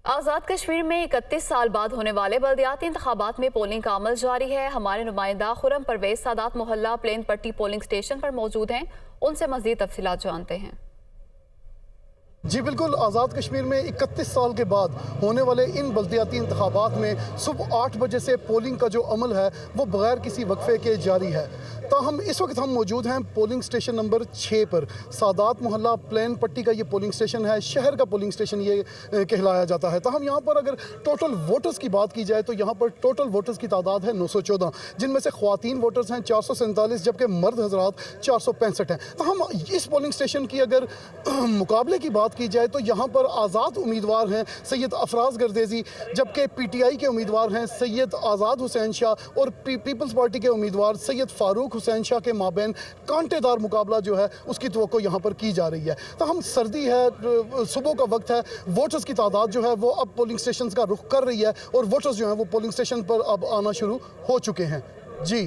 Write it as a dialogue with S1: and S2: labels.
S1: आज़ाद कश्मीर में 31 साल बाद होने वाले बल्दियाती इंतखाबात में पोलिंग का अमल जारी है। हमारे नुमाइंदा खुरम परवेज सादात मोहल्ला प्लेन पट्टी पोलिंग स्टेशन पर मौजूद हैं, उनसे मज़ीद तफसीलात जानते हैं।
S2: जी बिल्कुल, आज़ाद कश्मीर में 31 साल के बाद होने वाले इन बल्दियाती इंतखाबात में सुबह 8 बजे से पोलिंग का जो अमल है वो बगैर किसी वक्फे के जारी है। ताहम इस वक्त हम मौजूद हैं पोलिंग स्टेशन नंबर 6 पर। सादात मोहल्ला प्लेन पट्टी का ये पोलिंग स्टेशन है, शहर का पोलिंग स्टेशन ये कहलाया जाता है। ताहम यहाँ पर अगर टोटल वोटर्स की बात की जाए तो यहाँ पर टोटल वोटर्स की तादाद है 914, जिनमें से ख्वातीन वोटर्स हैं 447, जबकि मर्द हजरात 465 हैं। ताहम इस पोलिंग स्टेशन की अगर मुकाबले की बात की जाए तो यहाँ पर आज़ाद उम्मीदवार हैं सैयद अफराज गर्देजी, जबकि PTI के उम्मीदवार हैं सैयद आज़ाद हुसैन शाह और पीपल्स पार्टी के उम्मीदवार सैयद फ़ारूक हुसैन शाह के माबैन कांटेदार मुकाबला जो है उसकी तवक्को यहाँ पर की जा रही है। तो हम सर्दी है, सुबह का वक्त है, वोटर्स की तादाद जो है वो अब पोलिंग स्टेशन का रुख कर रही है और वोटर्स जो हैं वो पोलिंग स्टेशन पर अब आना शुरू हो चुके हैं। जी।